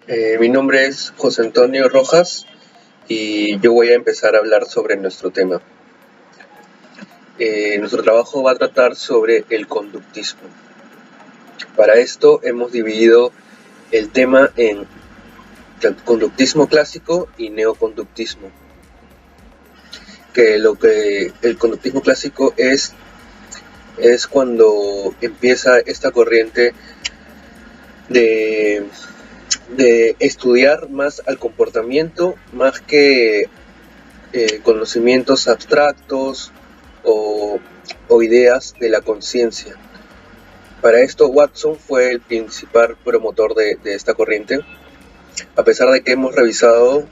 Mi nombre es José Antonio Rojas y yo voy a empezar a hablar sobre nuestro tema. Nuestro trabajo va a tratar sobre el conductismo. Para esto hemos dividido el tema en conductismo clásico y neoconductismo. El conductismo clásico es cuando empieza esta corriente de estudiar más al comportamiento más que conocimientos abstractos o ideas de la conciencia. Para esto Watson fue el principal promotor de esta corriente, a pesar de que hemos revisado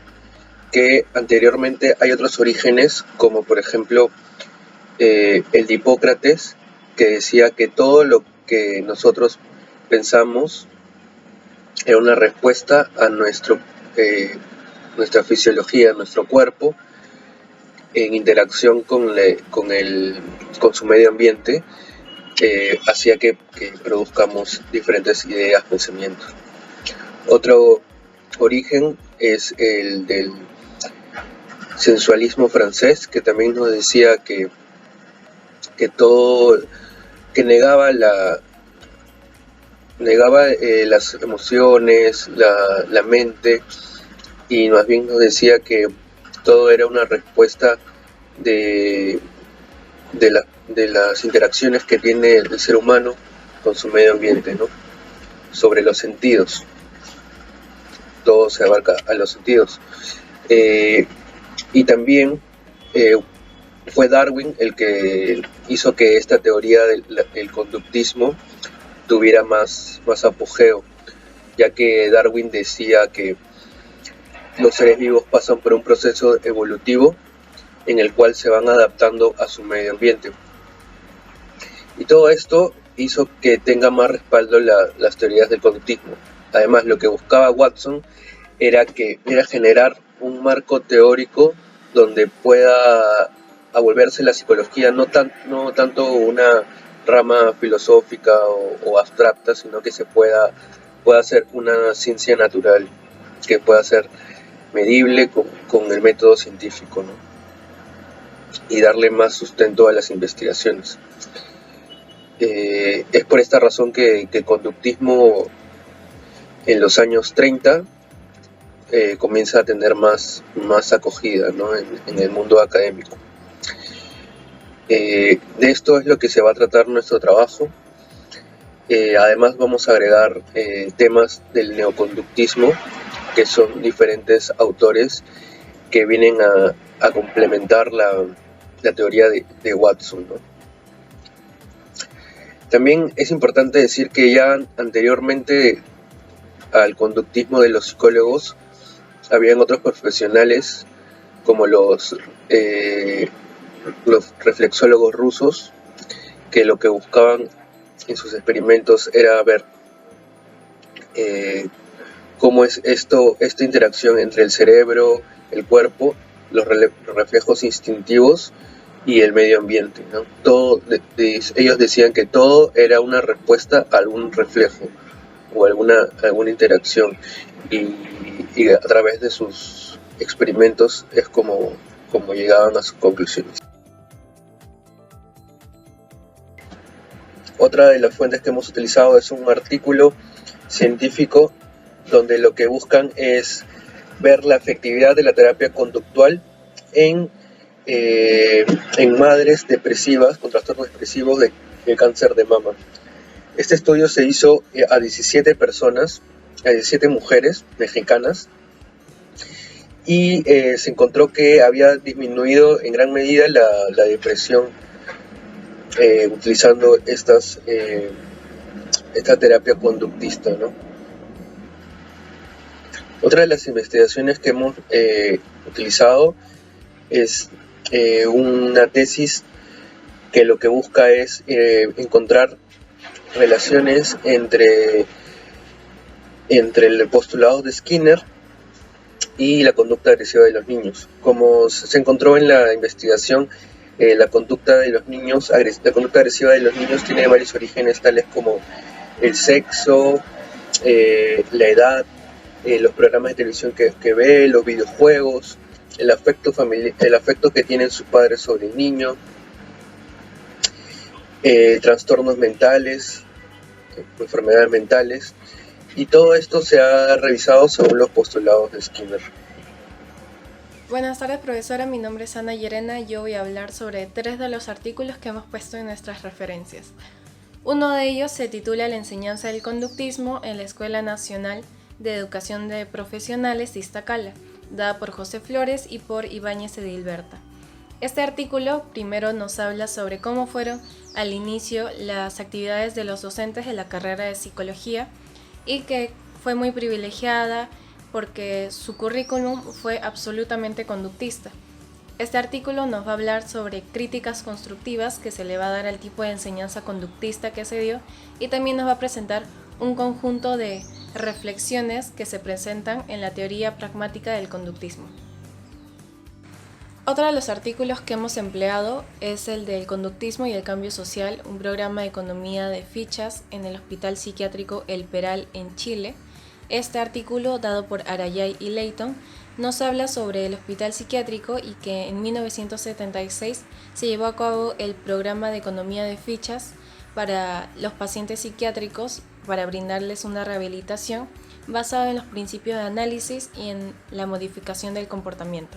que anteriormente hay otros orígenes, como por ejemplo el de Hipócrates, que decía que todo lo que nosotros pensamos era una respuesta a nuestra fisiología, nuestro cuerpo, en interacción con su medio ambiente, hacía que produzcamos diferentes ideas, pensamientos. Otro origen es el del sensualismo francés, que también nos decía que negaba las emociones, la mente, y más bien nos decía que todo era una respuesta de las interacciones que tiene el ser humano con su medio ambiente, ¿no? Sobre los sentidos. Todo se abarca a los sentidos. Y también fue Darwin el que hizo que esta teoría del conductismo tuviera más apogeo, ya que Darwin decía que los seres vivos pasan por un proceso evolutivo en el cual se van adaptando a su medio ambiente. Y todo esto hizo que tenga más respaldo las teorías del conductismo. Además, lo que buscaba Watson era generar un marco teórico donde pueda volverse la psicología no tanto una rama filosófica o abstracta, sino que se pueda hacer una ciencia natural que pueda ser medible con el método científico, ¿no? Y darle más sustento a las investigaciones. Es por esta razón que el conductismo en los años 30 comienza a tener más acogida, ¿no? en el mundo académico. De esto es lo que se va a tratar nuestro trabajo. Además vamos a agregar temas del neoconductismo, que son diferentes autores que vienen a complementar la teoría de Watson, ¿no? También es importante decir que ya anteriormente al conductismo de los psicólogos habían otros profesionales como los reflexólogos rusos, que lo que buscaban en sus experimentos era ver cómo es esta interacción entre el cerebro, el cuerpo, los reflejos instintivos y el medio ambiente, ¿no? Ellos decían que todo era una respuesta a algún reflejo o alguna interacción, y a través de sus experimentos es como llegaban a sus conclusiones. Otra de las fuentes que hemos utilizado es un artículo científico donde lo que buscan es ver la efectividad de la terapia conductual en madres depresivas con trastornos depresivos de cáncer de mama. Este estudio se hizo a 17 mujeres mexicanas, y se encontró que había disminuido en gran medida la depresión utilizando esta terapia conductista, ¿no? Otra de las investigaciones que hemos utilizado es una tesis que lo que busca es encontrar relaciones entre el postulado de Skinner y la conducta agresiva de los niños. Como se encontró en la investigación, la conducta agresiva de los niños tiene varios orígenes, tales como el sexo, la edad, los programas de televisión que ve, los videojuegos, el afecto que tienen sus padres sobre el niño, trastornos mentales, enfermedades mentales, y todo esto se ha revisado según los postulados de Skinner. Buenas tardes, profesora. Mi nombre es Ana Llerena y yo voy a hablar sobre 3 de los artículos que hemos puesto en nuestras referencias. Uno de ellos se titula La enseñanza del conductismo en la Escuela Nacional de Educación de Profesionales de Iztacala, dada por José Flores y por Ibáñez Edilberta. Este artículo primero nos habla sobre cómo fueron al inicio las actividades de los docentes de la carrera de psicología y que fue muy privilegiada porque su currículum fue absolutamente conductista. Este artículo nos va a hablar sobre críticas constructivas que se le va a dar al tipo de enseñanza conductista que se dio y también nos va a presentar un conjunto de reflexiones que se presentan en la teoría pragmática del conductismo. Otro de los artículos que hemos empleado es el del conductismo y el cambio social, un programa de economía de fichas en el Hospital Psiquiátrico El Peral en Chile. Este artículo, dado por Arayay y Leighton, nos habla sobre el hospital psiquiátrico y que en 1976 se llevó a cabo el programa de economía de fichas para los pacientes psiquiátricos para brindarles una rehabilitación basada en los principios de análisis y en la modificación del comportamiento.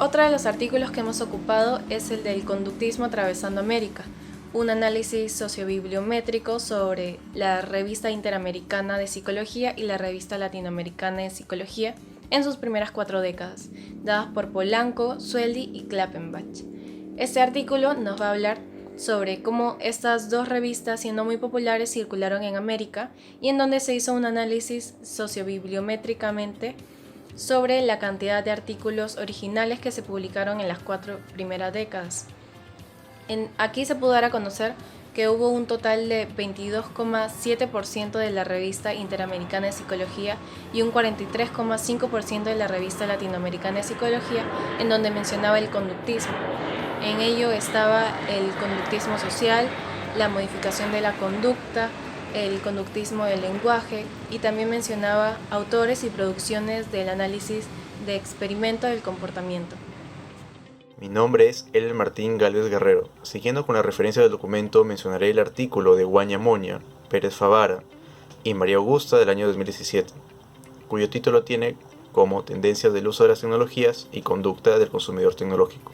Otro de los artículos que hemos ocupado es el del conductismo atravesando América, un análisis sociobibliométrico sobre la Revista Interamericana de Psicología y la Revista Latinoamericana de Psicología en sus primeras 4 décadas, dadas por Polanco, Sueldi y Klappenbach. Este artículo nos va a hablar sobre cómo estas 2 revistas, siendo muy populares, circularon en América y en donde se hizo un análisis sociobibliométricamente sobre la cantidad de artículos originales que se publicaron en las 4 primeras décadas. Aquí se pudo dar a conocer que hubo un total de 22,7% de la Revista Interamericana de Psicología y un 43,5% de la Revista Latinoamericana de Psicología, en donde mencionaba el conductismo. En ello estaba el conductismo social, la modificación de la conducta, el conductismo del lenguaje y también mencionaba autores y producciones del análisis de experimento del comportamiento. Mi nombre es Elmer Martín Gálvez Guerrero. Siguiendo con la referencia del documento, mencionaré el artículo de Guaña Moña, Pérez Favara y María Augusta del año 2017, cuyo título tiene como Tendencias del uso de las tecnologías y conducta del consumidor tecnológico,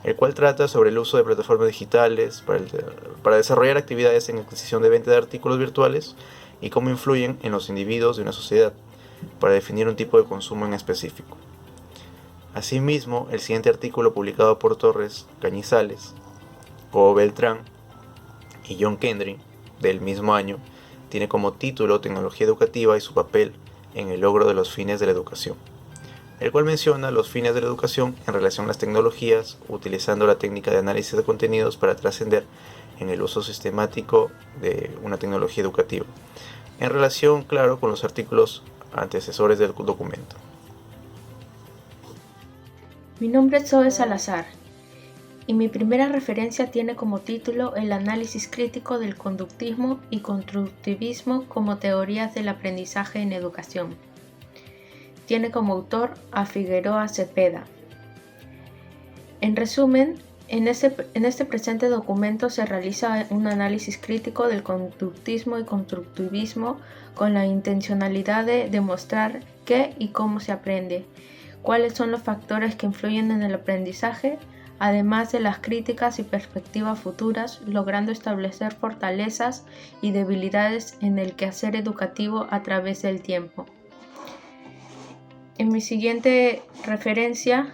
el cual trata sobre el uso de plataformas digitales para desarrollar actividades en adquisición de venta de artículos virtuales y cómo influyen en los individuos de una sociedad para definir un tipo de consumo en específico. Asimismo, el siguiente artículo publicado por Torres Cañizales, Cobo Beltrán y John Kendry del mismo año tiene como título Tecnología educativa y su papel en el logro de los fines de la educación, el cual menciona los fines de la educación en relación a las tecnologías, utilizando la técnica de análisis de contenidos para trascender en el uso sistemático de una tecnología educativa, en relación, claro, con los artículos antecesores del documento. Mi nombre es Zoe Salazar y mi primera referencia tiene como título El análisis crítico del conductismo y constructivismo como teorías del aprendizaje en educación. Tiene como autor a Figueroa Cepeda. En resumen, en este presente documento se realiza un análisis crítico del conductismo y constructivismo con la intencionalidad de demostrar qué y cómo se aprende, cuáles son los factores que influyen en el aprendizaje, además de las críticas y perspectivas futuras, logrando establecer fortalezas y debilidades en el quehacer educativo a través del tiempo. En mi siguiente referencia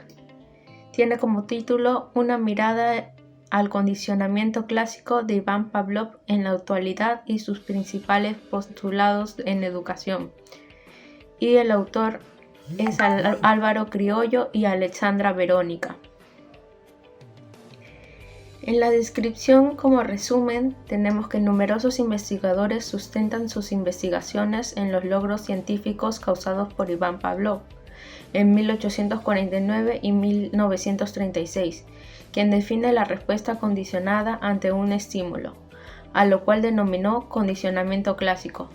tiene como título Una mirada al condicionamiento clásico de Iván Pavlov en la actualidad y sus principales postulados en educación. Y el autor es Álvaro Criollo y Alexandra Verónica. En la descripción, como resumen, tenemos que numerosos investigadores sustentan sus investigaciones en los logros científicos causados por Iván Pavlov en 1849 y 1936, quien define la respuesta condicionada ante un estímulo, a lo cual denominó condicionamiento clásico.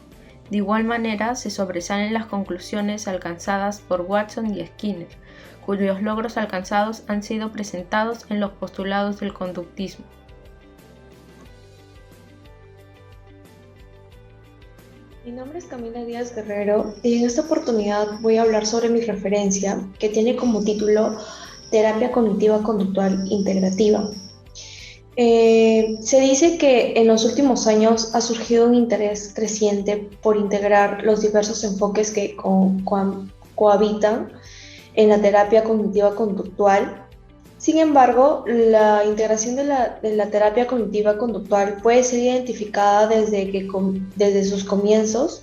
De igual manera, se sobresalen las conclusiones alcanzadas por Watson y Skinner, cuyos logros alcanzados han sido presentados en los postulados del conductismo. Mi nombre es Camila Díaz Guerrero y en esta oportunidad voy a hablar sobre mi referencia que tiene como título Terapia Cognitiva Conductual Integrativa. Se dice que en los últimos años ha surgido un interés creciente por integrar los diversos enfoques que cohabitan en la terapia cognitiva conductual. Sin embargo, la integración de la terapia cognitiva conductual puede ser identificada desde sus comienzos.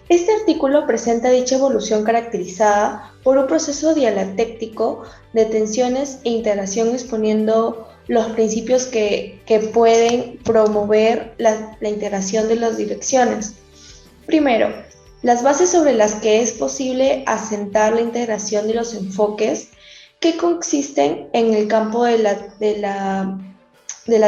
Este artículo presenta dicha evolución caracterizada por un proceso dialéctico de tensiones e integración exponiendo los principios que pueden promover la integración de las direcciones. Primero, las bases sobre las que es posible asentar la integración de los enfoques que consisten en el campo de la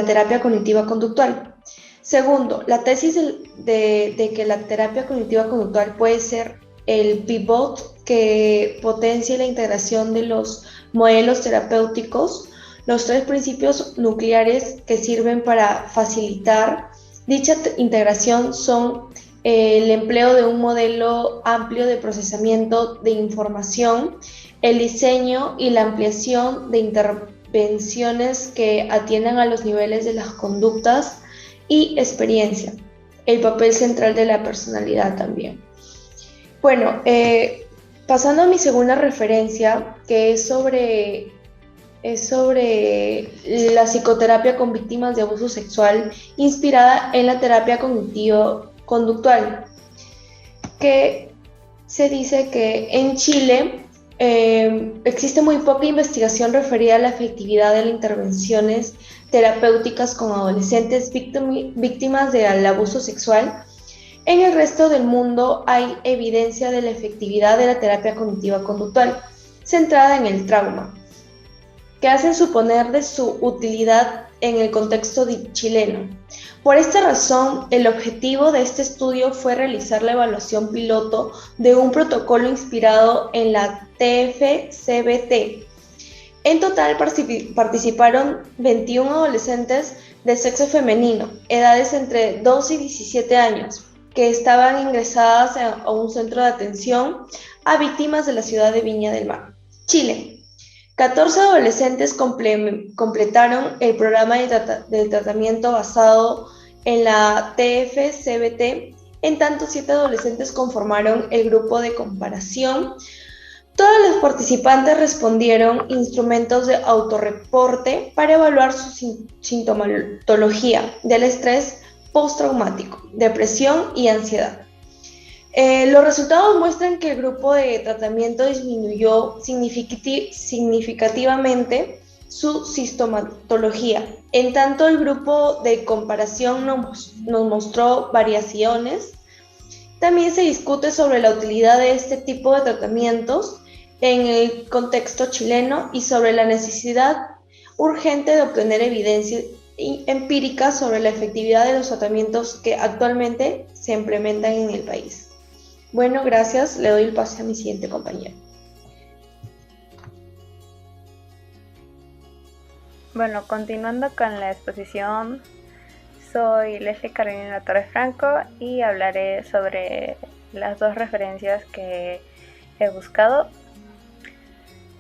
terapia cognitiva conductual. Segundo, la tesis de que la terapia cognitiva conductual puede ser el pivot que potencia la integración de los modelos terapéuticos. Los tres principios nucleares que sirven para facilitar dicha integración son el empleo de un modelo amplio de procesamiento de información, el diseño y la ampliación de intervenciones que atiendan a los niveles de las conductas y experiencia, el papel central de la personalidad también. Bueno, pasando a mi segunda referencia, que es sobre la psicoterapia con víctimas de abuso sexual inspirada en la terapia cognitivo-conductual, que se dice que en Chile existe muy poca investigación referida a la efectividad de las intervenciones terapéuticas con adolescentes víctimas del abuso sexual. En el resto del mundo hay evidencia de la efectividad de la terapia cognitiva conductual, centrada en el trauma, que hacen suponer de su utilidad en el contexto chileno. Por esta razón, el objetivo de este estudio fue realizar la evaluación piloto de un protocolo inspirado en la TF-CBT. En total participaron 21 adolescentes de sexo femenino, edades entre 12 y 17 años, que estaban ingresadas a un centro de atención a víctimas de la ciudad de Viña del Mar, Chile. 14 adolescentes completaron el programa de tratamiento basado en la TF-CBT, en tanto 7 adolescentes conformaron el grupo de comparación. Todos los participantes respondieron instrumentos de autorreporte para evaluar su sintomatología del estrés postraumático, depresión y ansiedad. Los resultados muestran que el grupo de tratamiento disminuyó significativamente su sintomatología. En tanto, el grupo de comparación nos mostró variaciones. También se discute sobre la utilidad de este tipo de tratamientos en el contexto chileno y sobre la necesidad urgente de obtener evidencia empírica sobre la efectividad de los tratamientos que actualmente se implementan en el país. Bueno, gracias. Le doy el pase a mi siguiente compañero. Bueno, continuando con la exposición, soy Leslie Carolina Torres Franco y hablaré sobre las dos referencias que he buscado.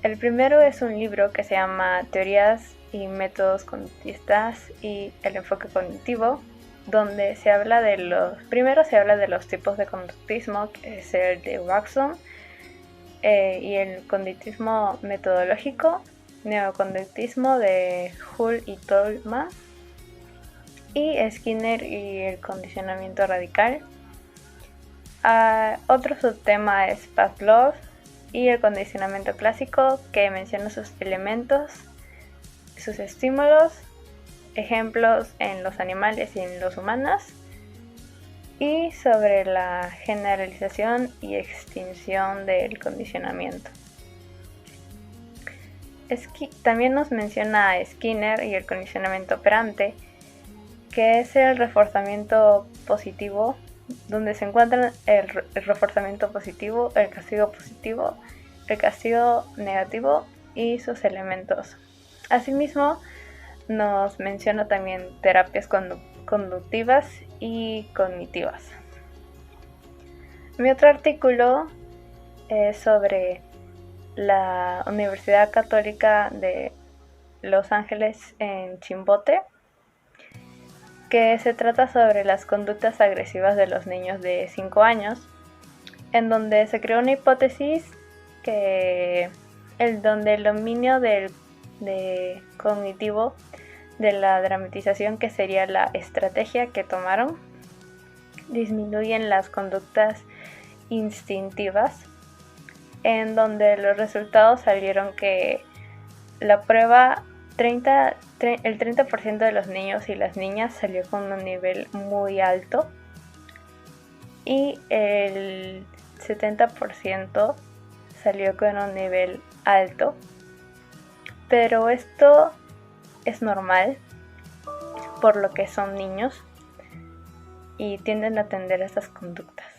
El primero es un libro que se llama Teorías y métodos conductistas y el enfoque cognitivo, donde se habla de los tipos de conductismo, que es el de Watson, y el conductismo metodológico, neoconductismo de Hull y Tolman, y Skinner y el condicionamiento radical. Otro subtema es Pavlov y el condicionamiento clásico, que menciona sus elementos, sus estímulos, ejemplos en los animales y en los humanos, y sobre la generalización y extinción del condicionamiento. También nos menciona a Skinner y el condicionamiento operante, que es el reforzamiento positivo donde se encuentran el reforzamiento positivo, el castigo positivo, el castigo negativo y sus elementos. Asimismo, nos menciona también terapias conductivas y cognitivas. Mi otro artículo es sobre la Universidad Católica de Los Ángeles en Chimbote, que se trata sobre las conductas agresivas de los niños de 5 años, en donde se creó una hipótesis donde el dominio de cognitivo de la dramatización, que sería la estrategia que tomaron, disminuyen las conductas instintivas, en donde los resultados salieron que la prueba el 30% de los niños y las niñas salió con un nivel muy alto y el 70% salió con un nivel alto, pero esto es normal por lo que son niños y tienden a atender a estas conductas.